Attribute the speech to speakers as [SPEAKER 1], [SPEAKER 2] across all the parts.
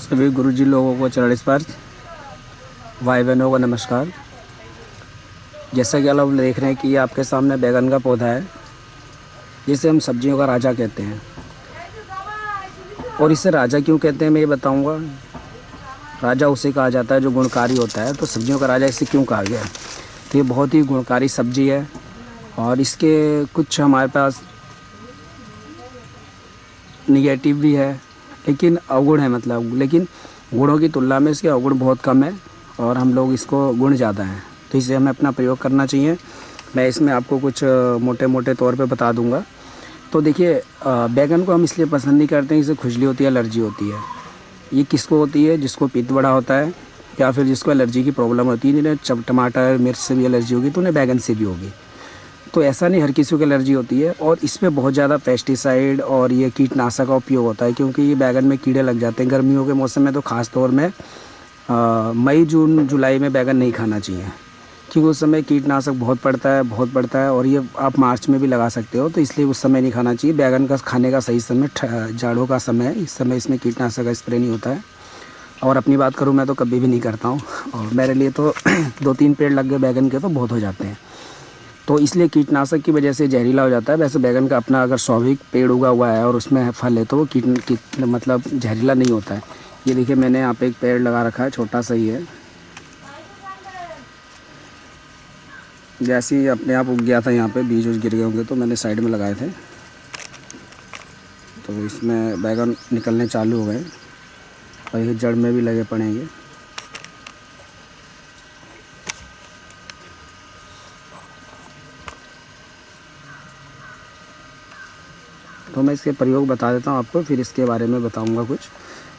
[SPEAKER 1] सभी गुरुजी लोगों को चरण स्पर्श, भाई बहनों को नमस्कार। जैसा कि आप लोग देख रहे हैं कि ये आपके सामने बैगन का पौधा है, जिसे हम सब्जियों का राजा कहते हैं। और इसे राजा क्यों कहते हैं मैं ये बताऊंगा। राजा उसे कहा जाता है जो गुणकारी होता है, तो सब्जियों का राजा इसे क्यों कहा गया। तो ये बहुत ही गुणकारी सब्जी है और इसके कुछ हमारे पास निगेटिव भी है, लेकिन अवगुण है मतलब, लेकिन गुणों की तुलना में इसके अवगुण बहुत कम है और हम लोग इसको गुण ज़्यादा हैं, तो इसे हमें अपना प्रयोग करना चाहिए। मैं इसमें आपको कुछ मोटे मोटे तौर पे बता दूंगा। तो देखिए, बैगन को हम इसलिए पसंद नहीं करते हैं, इसे खुजली होती है, एलर्जी होती है। ये किसको होती है? जिसको पित्त बड़ा होता है या फिर जिसको एलर्जी की प्रॉब्लम होती है। जिन्हें टमाटर मिर्च से भी एलर्जी होगी तो उन्हें बैगन से भी होगी। तो ऐसा नहीं, हर किसी को एलर्जी होती है। और इसमें बहुत ज़्यादा पेस्टिसाइड और ये कीटनाशक का उपयोग होता है, क्योंकि ये बैगन में कीड़े लग जाते हैं। गर्मियों के मौसम में तो ख़ास तौर में मई जून जुलाई में बैगन नहीं खाना चाहिए, क्योंकि उस समय कीटनाशक बहुत पड़ता है और ये आप मार्च में भी लगा सकते हो, तो इसलिए उस समय नहीं खाना चाहिए। बैगन का खाने का सही समय जाड़ों का समय है, इस समय इसमें कीटनाशक का स्प्रे नहीं होता है। और अपनी बात करूँ, मैं तो कभी भी नहीं करता हूँ, और मेरे लिए तो 2-3 पेड़ लग गए बैगन के तो बहुत हो जाते हैं। तो इसलिए कीटनाशक की वजह से जहरीला हो जाता है। वैसे बैगन का अपना अगर स्वाभाविक पेड़ उगा हुआ है और उसमें फल है तो वो मतलब जहरीला नहीं होता है। ये देखिए, मैंने यहाँ पे एक पेड़ लगा रखा है, छोटा सा ही है। जैसे ही अपने आप उग गया था, यहाँ पे बीज गिर गए होंगे तो मैंने साइड में लगाए थे, तो इसमें बैगन निकलने चालू हो गए और ये जड़ में भी लगे पड़ेंगे। तो मैं इसके प्रयोग बता देता हूँ आपको, फिर इसके बारे में बताऊँगा कुछ।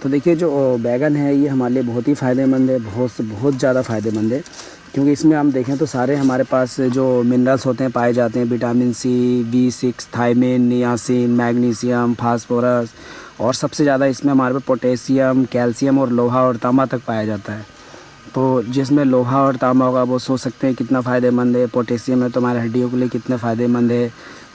[SPEAKER 1] तो देखिए, जो बैगन है ये हमारे लिए बहुत ही फ़ायदेमंद है, बहुत ज़्यादा फ़ायदेमंद है, क्योंकि इसमें हम देखें तो सारे हमारे पास जो मिनरल्स होते हैं पाए जाते हैं। Vitamin C, B6, thiamine, niacin, magnesium, phosphorus, और सबसे ज़्यादा इसमें हमारे पास पोटेशियम, कैल्शियम और लोहा और तांबा तक पाया जाता है। तो जिसमें लोहा और तांबा होगा वो सोच सकते हैं कितना फ़ायदेमंद है। पोटेशियम है तो हमारे हड्डियों के लिए कितना फ़ायदेमंद है।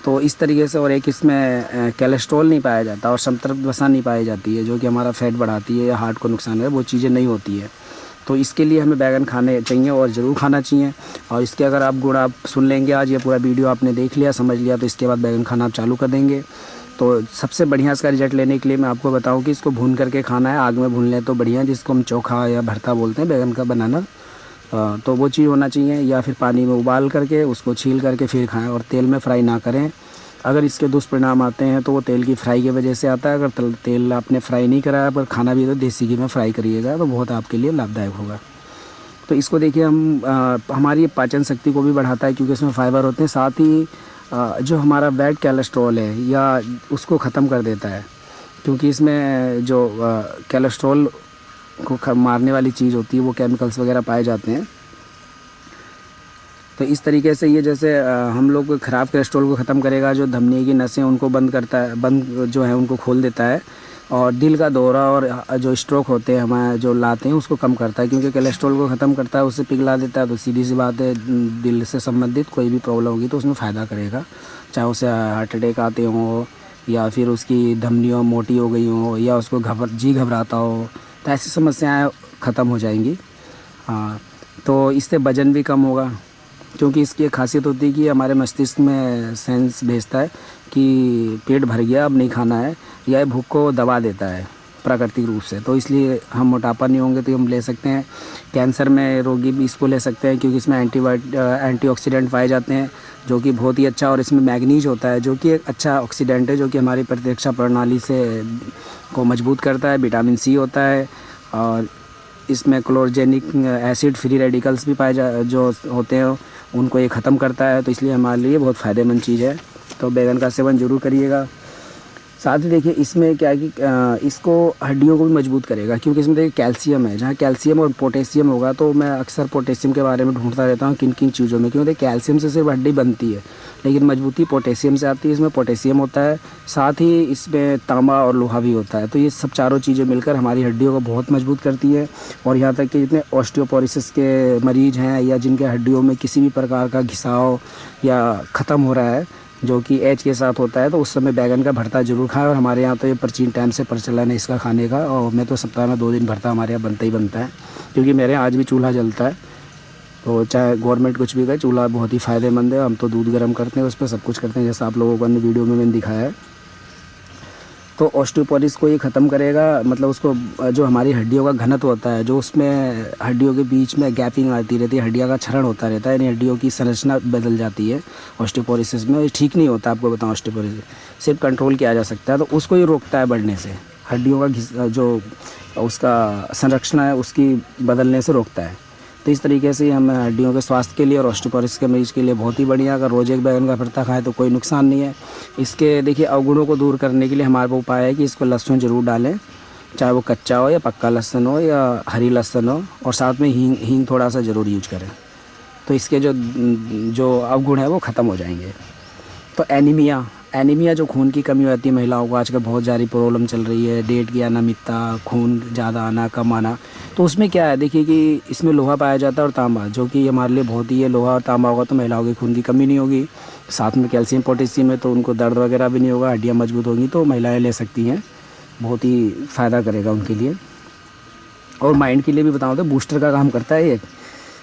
[SPEAKER 1] तो इस तरीके से, और एक इसमें कोलेस्ट्रॉल नहीं पाया जाता और समतृप्त वसा नहीं पाई जाती है, जो कि हमारा फैट बढ़ाती है या हार्ट को नुकसान है, वो चीज़ें नहीं होती है। तो इसके लिए हमें बैगन खाने चाहिए और ज़रूर खाना चाहिए। और इसके अगर आप गुण आप सुन लेंगे, आज ये पूरा वीडियो आपने देख लिया, समझ लिया, तो इसके बाद बैगन खाना आप चालू कर देंगे। तो सबसे बढ़िया इसका रिजल्ट लेने के लिए मैं आपको बताऊं कि इसको भून करके खाना है, आग में भून लें तो बढ़िया, जिसको हम चोखा या भरता बोलते हैं बैगन का बनाना। तो वो चीज़ होना चाहिए, या फिर पानी में उबाल करके उसको छील करके फिर खाएं, और तेल में फ्राई ना करें। अगर इसके दुष्परिणाम आते हैं तो वो तेल की फ्राई की वजह से आता है। अगर तेल आपने फ्राई नहीं कराया पर खाना भी तो देसी घी में फ्राई करिएगा, तो बहुत आपके लिए लाभदायक होगा। तो इसको देखिए, हमारी पाचन शक्ति को भी बढ़ाता है, क्योंकि इसमें फाइबर होते हैं। साथ ही जो हमारा बैड कोलेस्ट्रॉल है या उसको ख़त्म कर देता है, क्योंकि इसमें जो कोलेस्ट्रॉल को मारने वाली चीज़ होती है वो केमिकल्स वगैरह पाए जाते हैं। तो इस तरीके से ये जैसे हम लोग ख़राब कोलेस्ट्रॉल को ख़त्म करेगा, जो धमनी की नसें उनको बंद करता है, बंद जो है उनको खोल देता है, और दिल का दौरा और जो स्ट्रोक होते हैं हमारे जो लाते हैं उसको कम करता है, क्योंकि कोलेस्ट्रॉल को ख़त्म करता है, उससे पिघला देता है। तो सीधी सी बात है, दिल से संबंधित कोई भी प्रॉब्लम होगी तो उसमें फ़ायदा करेगा, चाहे उसे हार्ट अटैक आते हों या फिर उसकी धमनियाँ मोटी हो गई हों या उसको जी घबराता हो, तो ऐसी समस्याएँ ख़त्म हो जाएंगी। हाँ, तो इससे वजन भी कम होगा, क्योंकि इसकी एक खासियत होती है कि हमारे मस्तिष्क में सेंस भेजता है कि पेट भर गया, अब नहीं खाना है, या भूख को दबा देता है प्राकृतिक रूप से। तो इसलिए हम मोटापा नहीं होंगे तो हम ले सकते हैं। कैंसर में रोगी भी इसको ले सकते हैं, क्योंकि इसमें एंटीऑक्सीडेंट पाए जाते हैं, जो कि बहुत ही अच्छा। और इसमें मैग्नीज होता है, जो कि एक अच्छा ऑक्सीडेंट है, जो कि हमारी प्रतिरक्षा प्रणाली से को मजबूत करता है। विटामिन सी होता है, और इसमें क्लोरोजेनिक एसिड फ्री रेडिकल्स भी जो होते हैं उनको ये ख़त्म करता है। तो इसलिए हमारे लिए बहुत फ़ायदेमंद चीज़ है। तो बैगन का सेवन ज़रूर करिएगा। साथ ही देखिए, इसमें क्या है कि इसको हड्डियों को भी मजबूत करेगा, क्योंकि इसमें देखिए कैल्शियम है। जहाँ कैल्शियम और पोटेशियम होगा, तो मैं अक्सर पोटेशियम के बारे में ढूंढता रहता हूँ किन किन चीज़ों में, क्योंकि कैल्शियम से सिर्फ हड्डी बनती है, लेकिन मजबूती पोटेशियम से आती है। इसमें पोटेशियम होता है, साथ ही इसमें तांबा और लोहा भी होता है। तो ये सब चारों चीज़ें मिलकर हमारी हड्डियों को बहुत मजबूत करती है। और यहाँ तक कि जितने ऑस्टियोपोरोसिस के मरीज़ हैं या जिनके हड्डियों में किसी भी प्रकार का घिसाव या ख़त्म हो रहा है, जो कि एज के साथ होता है, तो उस समय बैगन का भरता ज़रूर खाएं। और हमारे यहाँ तो ये प्राचीन टाइम से प्रचलन है इसका खाने का, और मैं तो सप्ताह में 2 दिन भरता हमारे यहाँ बनता ही बनता है, क्योंकि मेरे यहाँ आज भी चूल्हा जलता है। तो चाहे गवर्नमेंट कुछ भी कहे, चूल्हा बहुत ही फ़ायदेमंद है। हम तो दूध गर्म करते हैं, उस पर सब कुछ करते हैं, जैसा आप लोगों को अन्य वीडियो में मैंने दिखाया है। तो ऑस्टियोपोरोसिस को ये ख़त्म करेगा, मतलब उसको जो हमारी हड्डियों का घनत्व होता है, जो उसमें हड्डियों के बीच में गैपिंग आती रहती है, हड्डियों का क्षरण होता रहता है, यानी हड्डियों की संरचना बदल जाती है ऑस्टियोपोरोसिस में। ये ठीक नहीं होता, आपको बताऊँ, ऑस्टियोपोरोसिस सिर्फ कंट्रोल किया जा सकता है। तो उसको ये रोकता है बढ़ने से, हड्डियों का जो उसका संरचना है उसकी बदलने से रोकता है। तो इस तरीके से हम हड्डियों के स्वास्थ्य के लिए और ऑस्टियोपोरोसिस के मरीज़ के लिए बहुत ही बढ़िया। अगर रोज़ एक बैगन का भरता खाएं तो कोई नुकसान नहीं है। इसके देखिए अवगुणों को दूर करने के लिए हमारे पास उपाय है कि इसको लहसुन ज़रूर डालें, चाहे वो कच्चा हो या पक्का लहसुन हो या हरी लहसुन हो, और साथ में हींग थोड़ा सा ज़रूर यूज करें, तो इसके जो अवगुण है वो ख़त्म हो जाएंगे। तो एनीमिया जो खून की कमी होती है महिलाओं को, आजकल बहुत सारी प्रॉब्लम चल रही है, डेट की अनियमितता, खून ज़्यादा आना कम आना। तो उसमें क्या है, देखिए कि इसमें लोहा पाया जाता है और तांबा, जो कि हमारे लिए बहुत ही है। लोहा और तांबा होगा तो महिलाओं की खून की कमी नहीं होगी, साथ में कैल्शियम पोटेशियम है, तो उनको दर्द वगैरह भी नहीं होगा, हड्डियाँ मजबूत होंगी, तो महिलाएँ ले सकती हैं, बहुत ही फ़ायदा करेगा उनके लिए। और माइंड के लिए भी बताऊँ तो बूस्टर का काम करता है ये,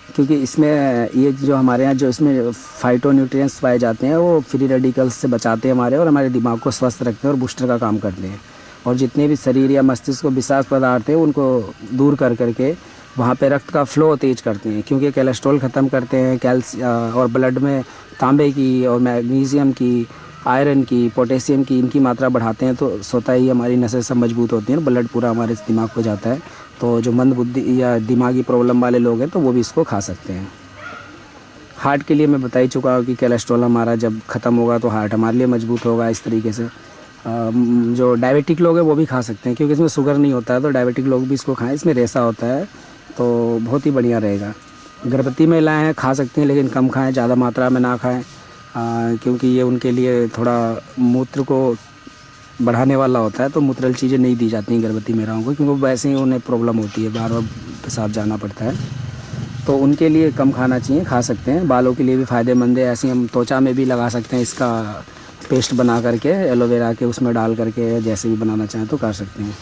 [SPEAKER 1] क्योंकि इसमें ये जो हमारे यहाँ जो इसमें फाइटोन्यूट्रिएंट्स पाए जाते हैं वो फ्री रेडिकल्स से बचाते हैं हमारे, और हमारे दिमाग को स्वस्थ रखते हैं और बूस्टर का काम करते हैं। और जितने भी शरीर या मस्तिष्क को विषाक्त पदार्थ हैं उनको दूर कर करके वहाँ पे रक्त का फ्लो तेज करते हैं, क्योंकि कोलेस्ट्रॉल ख़त्म करते हैं, और ब्लड में तांबे की और मैग्नीशियम की, आयरन की, पोटेशियम की, इनकी मात्रा बढ़ाते हैं। तो स्वतः ही हमारी नसें सब मजबूत होती हैं, ब्लड पूरा हमारे दिमाग को जाता है। तो जो मंद बुद्धि या दिमागी प्रॉब्लम वाले लोग हैं तो वो भी इसको खा सकते हैं। हार्ट के लिए मैं बता ही चुका हूँ कि कोलेस्ट्रॉल हमारा जब ख़त्म होगा तो हार्ट हमारे लिए मजबूत होगा। इस तरीके से जो डायबिटिक लोग हैं वो भी खा सकते हैं, क्योंकि इसमें शुगर नहीं होता है, तो डायबिटिक लोग भी इसको खाएं। इसमें रेसा होता है, तो बहुत ही बढ़िया रहेगा। गर्भवती महिलाएँ हैं खा सकती हैं, लेकिन कम खाएँ, ज़्यादा मात्रा में ना खाएँ, क्योंकि ये उनके लिए थोड़ा मूत्र को बढ़ाने वाला होता है। तो मूत्रल चीज़ें नहीं दी जाती हैं गर्भवती महिलाओं को, क्योंकि वैसे ही उन्हें प्रॉब्लम होती है, बार बार पेशाब जाना पड़ता है, तो उनके लिए कम खाना चाहिए। खा सकते हैं, बालों के लिए भी फ़ायदेमंद है। ऐसे हम त्वचा में भी लगा सकते हैं, इसका पेस्ट बना करके एलोवेरा के उसमें डाल करके, जैसे भी बनाना चाहें तो कर सकते हैं।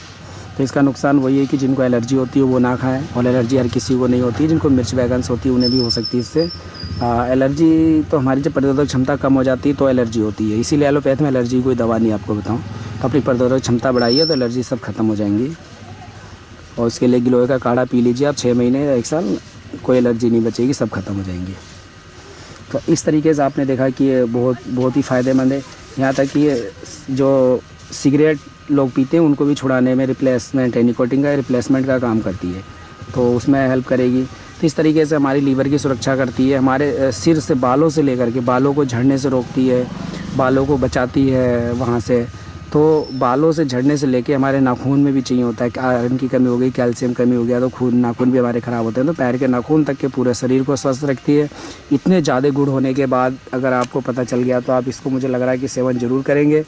[SPEAKER 1] तो इसका नुकसान वही है कि जिनको एलर्जी होती है वो ना खाएं, और एलर्जी हर किसी को नहीं होती, जिनको मिर्च बैगन्स होती है उन्हें भी हो सकती है इससे। एलर्जी तो हमारी जब प्रतिरोधक क्षमता कम हो जाती है तो एलर्जी होती है, इसीलिए एलोपैथ में एलर्जी कोई दवा नहीं आपको बताऊँ। तो अपनी प्रतिरोधक क्षमता बढ़ाइए तो एलर्जी सब खत्म हो जाएंगी। और इसके लिए गिलोय का काढ़ा पी लीजिए आप 6 महीने या 1 साल, कोई एलर्जी नहीं बचेगी, सब खत्म हो जाएंगी। तो इस तरीके से आपने देखा कि ये बहुत ही फ़ायदेमंद है। यहाँ तक कि ये जो सिगरेट लोग पीते हैं उनको भी छुड़ाने में रिप्लेसमेंट है, निकोटिन का रिप्लेसमेंट का काम करती है, तो उसमें हेल्प करेगी। तो इस तरीके से हमारी लीवर की सुरक्षा करती है, हमारे सिर से बालों से लेकर के बालों को झड़ने से रोकती है, बालों को बचाती है वहाँ से। तो बालों से झड़ने से लेके हमारे नाखून में भी चाहिए होता है कि आयरन की कमी हो गई, कैल्शियम कमी हो गया तो नाखून भी हमारे ख़राब होते हैं। तो पैर के नाखून तक के पूरे शरीर को स्वस्थ रखती है। इतने ज़्यादा गुण होने के बाद अगर आपको पता चल गया तो आप इसको, मुझे लग रहा है कि सेवन ज़रूर करेंगे,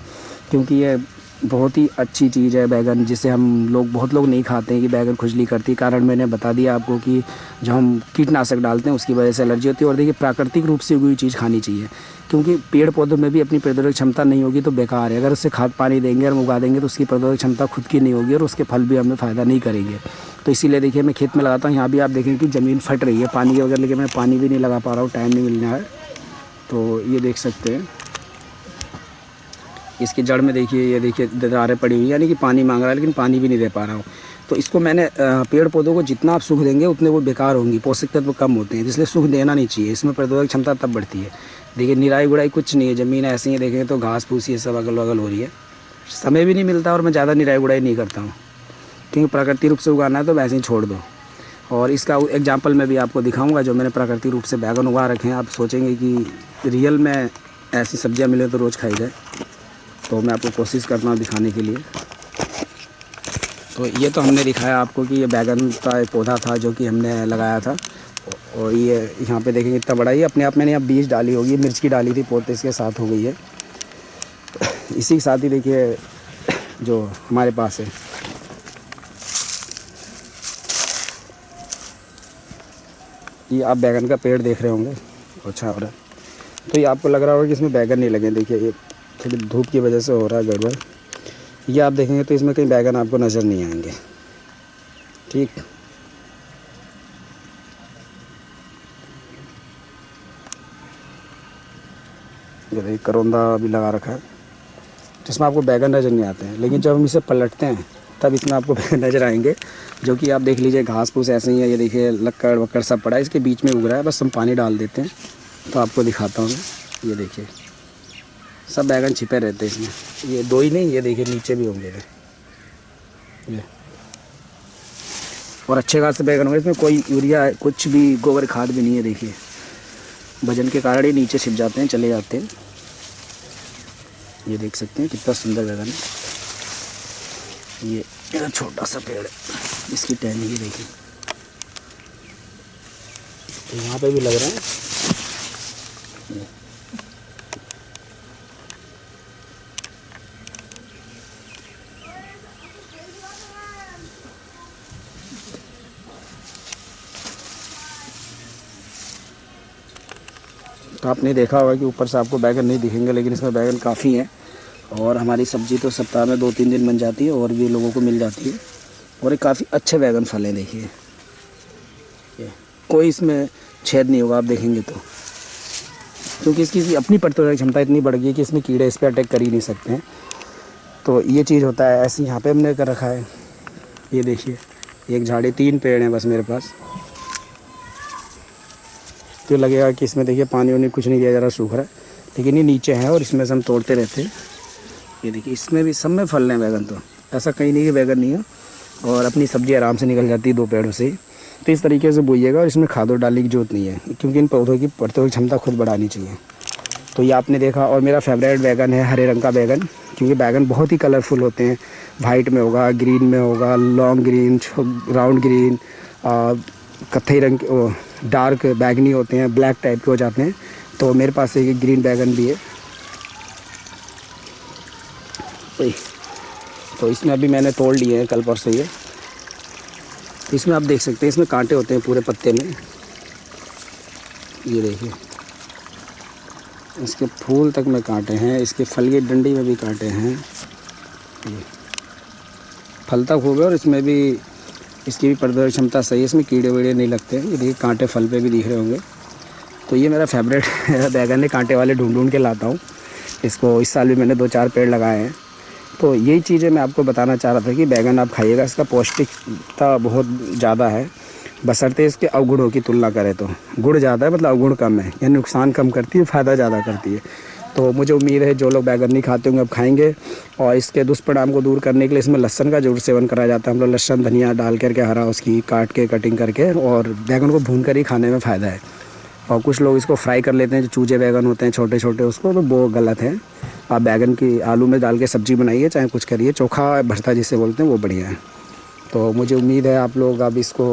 [SPEAKER 1] क्योंकि ये बहुत ही अच्छी चीज़ है बैगन, जिसे हम लोग बहुत लोग नहीं खाते हैं कि बैगन खुजली करती है। कारण मैंने बता दिया आपको कि जो हम कीटनाशक डालते हैं उसकी वजह से एलर्जी होती है। और देखिए प्राकृतिक रूप से उगी हुई चीज़ खानी चाहिए, क्योंकि पेड़ पौधों में भी अपनी प्रतिरोधक क्षमता नहीं होगी तो बेकार है। अगर उससे खाद पानी देंगे और उगा देंगे तो उसकी प्रतिरोधक क्षमता खुद की नहीं होगी और उसके फल भी हमें फ़ायदा नहीं करेंगे। तो इसीलिए देखिए मैं खेत में लगाता हूँ, यहाँ भी आप देखें कि ज़मीन फट रही है पानी के वगैरह, लेकिन मैं पानी भी नहीं लगा पा रहा हूँ, टाइम नहीं मिल रहा है। तो ये देख सकते हैं इसकी जड़ में, देखिए ये देखिए दरारें पड़ी हुई, यानी कि पानी मांग रहा है लेकिन पानी भी नहीं दे पा रहा हूँ। तो इसको मैंने पेड़ पौधों को जितना आप सुख देंगे उतने वो बेकार होंगी, पोषक तत्व कम होते हैं, इसलिए सुख देना नहीं चाहिए। इसमें प्रतिरोधक क्षमता तब बढ़ती है। देखिए निराई गुड़ाई कुछ नहीं है, ज़मीन ऐसी ही देखें तो घास फूस ये सब अगल बगल हो रही है, समय भी नहीं मिलता और मैं ज़्यादा निराई गुड़ाई नहीं करता हूँ, क्योंकि प्राकृतिक रूप से उगाना है तो वैसे ही छोड़ दो। और इसका एग्जाम्पल मैं भी आपको दिखाऊँगा, जो मैंने प्राकृतिक रूप से बैगन उगा रखे हैं। आप सोचेंगे कि रियल में ऐसी सब्जियाँ मिले तो रोज़ खाई जाए, तो मैं आपको कोशिश करता हूँ दिखाने के लिए। तो ये तो हमने दिखाया आपको कि ये बैगन का एक पौधा था जो कि हमने लगाया था, और ये यहाँ पे देखेंगे इतना बड़ा, ये अपने आप मैंने यहाँ बीज डाली होगी, मिर्च की डाली थी, पौधे इसके साथ हो गई है। इसी के साथ ही देखिए जो हमारे पास है, ये आप बैगन का पेड़ देख रहे होंगे, अच्छा हो रहा है। तो ये आपको लग रहा होगा कि इसमें बैगन नहीं लगे, देखिए ये थोड़ी धूप की वजह से हो रहा है गड़बड़। ये आप देखेंगे तो इसमें कहीं बैगन आपको नज़र नहीं आएंगे। ठीक, ये देखिए करौंदा भी लगा रखा है, जिसमें आपको बैगन नज़र नहीं आते हैं, लेकिन जब हम इसे पलटते हैं तब इसमें आपको बैगन नज़र आएंगे। जो कि आप देख लीजिए घास फूस ऐसे ही है, ये देखिए लक्कड़ वक्कड़ सब पड़ा है, इसके बीच में उग रहा है, बस हम पानी डाल देते हैं। तो आपको दिखाता हूँ मैं, ये देखिए सब बैगन छिपे रहते हैं इसमें। ये 2 ही नहीं, ये देखिए नीचे भी होंगे ये, और अच्छे खासे बैगन होंगे। इसमें कोई यूरिया कुछ भी गोबर खाद भी नहीं है। देखिए वजन के कारण ही नीचे छिप जाते हैं, चले जाते हैं। ये देख सकते हैं कितना सुंदर बैगन है। ये मेरा छोटा सा पेड़ है, इसकी टहनी ये देखिए, तो यहाँ पे भी लग रहा है। तो आपने देखा होगा कि ऊपर से आपको बैगन नहीं दिखेंगे, लेकिन इसमें बैगन काफ़ी हैं। और हमारी सब्ज़ी तो सप्ताह में 2-3 दिन बन जाती है और भी लोगों को मिल जाती है। और ये काफ़ी अच्छे बैगन फल हैं, देखिए ये कोई इसमें छेद नहीं होगा आप देखेंगे तो, क्योंकि इसकी अपनी प्रतिरोधक क्षमता इतनी बढ़ गई है कि इसमें कीड़े इस पर अटैक कर ही नहीं सकते हैं। तो ये चीज़ होता है। ऐसे यहाँ पे हमने कर रखा है, ये देखिए एक झाड़ी, 3 पेड़ हैं बस मेरे पास। तो लगेगा कि इसमें देखिए पानी वानी कुछ नहीं दिया जा रहा, सूख रहा है, लेकिन ये नीचे है और इसमें से हम तोड़ते रहते हैं। ये देखिए इसमें भी सब में फल हैं बैगन, तो ऐसा कहीं नहीं कि बैगन नहीं है। और अपनी सब्ज़ी आराम से निकल जाती है 2 पेड़ों से ही। तो इस तरीके से बोइएगा, और इसमें खाद डालने की जरूरत नहीं है, क्योंकि इन पौधों की प्रतिरोधक क्षमता खुद बढ़ानी चाहिए। तो ये आपने देखा। और मेरा फेवरेट बैगन है हरे रंग का बैगन, क्योंकि बैगन बहुत ही कलरफुल होते हैं। वाइट में होगा, ग्रीन में होगा, लॉन्ग ग्रीन, राउंड ग्रीन, कत्थई रंग के, डार्क बैगनी होते हैं, ब्लैक टाइप के हो जाते हैं। तो मेरे पास एक ग्रीन बैगन भी है। तो इसमें अभी मैंने तोड़ लिए हैं कल परसों ये। तो इसमें आप देख सकते हैं इसमें कांटे होते हैं पूरे पत्ते में, ये देखिए इसके फूल तक में कांटे हैं, इसके फल की डंडी में भी कांटे हैं। ये फलता खूब है और इसमें भी इसकी भी प्रतिरोधक क्षमता सही है, इसमें कीड़े वीड़े नहीं लगते हैं। ये देखिए कांटे फल पे भी दिख रहे होंगे। तो ये मेरा फेवरेट बैगन है, कांटे वाले ढूंढ ढूंढ के लाता हूँ इसको। इस साल भी मैंने 2-4 पेड़ लगाए हैं। तो यही चीज़ें मैं आपको बताना चाह रहा था कि बैगन आप खाइएगा, इसका पौष्टिकता बहुत ज़्यादा है, बशर्ते इसके अवगुणों की तुलना करें तो। गुण ज़्यादा है मतलब अवगुण कम है, यानी नुकसान कम करती है, फ़ायदा ज़्यादा करती है। तो मुझे उम्मीद है जो लोग बैगन नहीं खाते होंगे अब खाएंगे। और इसके दुष्परिणाम को दूर करने के लिए इसमें लहसुन का जरूर सेवन करा जाता है। हम लोग लहसुन धनिया डाल करके हरा उसकी काट के कटिंग करके, और बैगन को भून कर ही खाने में फ़ायदा है। और कुछ लोग इसको फ्राई कर लेते हैं, जो चूजे बैगन होते हैं छोटे छोटे, उसको, तो वो गलत है। आप बैगन की आलू में डाल के सब्ज़ी बनाइए, चाहे कुछ करिए, चोखा भरता जिसे बोलते हैं वो बढ़िया है। तो मुझे उम्मीद है आप लोग अब इसको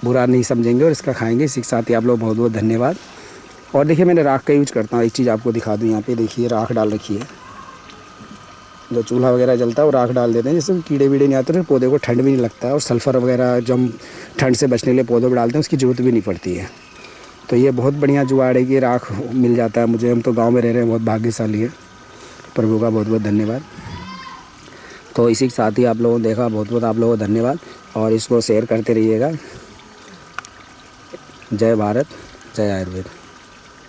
[SPEAKER 1] बुरा नहीं समझेंगे और इसका खाएंगे। इसी के साथ ही आप लोग बहुत बहुत धन्यवाद। और देखिए मैंने राख का यूज करता हूँ, एक चीज़ आपको दिखा दूँ, यहाँ पे देखिए राख डाल रखी है। जो चूल्हा वगैरह जलता है वो राख डाल देते हैं, जिससे कीड़े वीड़े नहीं आते, पौधे को ठंड भी नहीं लगता है। और सल्फ़र वगैरह जो हम ठंड से बचने के लिए पौधों पर डालते हैं उसकी ज़रूरत भी नहीं पड़ती है। तो ये बहुत बढ़िया जुगाड़ है कि राख मिल जाता है मुझे। हम तो गाँव में रह रहे हैं, बहुत भाग्यशाली है। प्रभु का बहुत बहुत धन्यवाद। तो इसी के साथ ही आप लोगों ने देखा, बहुत बहुत आप लोगों को धन्यवाद। और इसको शेयर करते रहिएगा। जय भारत, जय आयुर्वेद।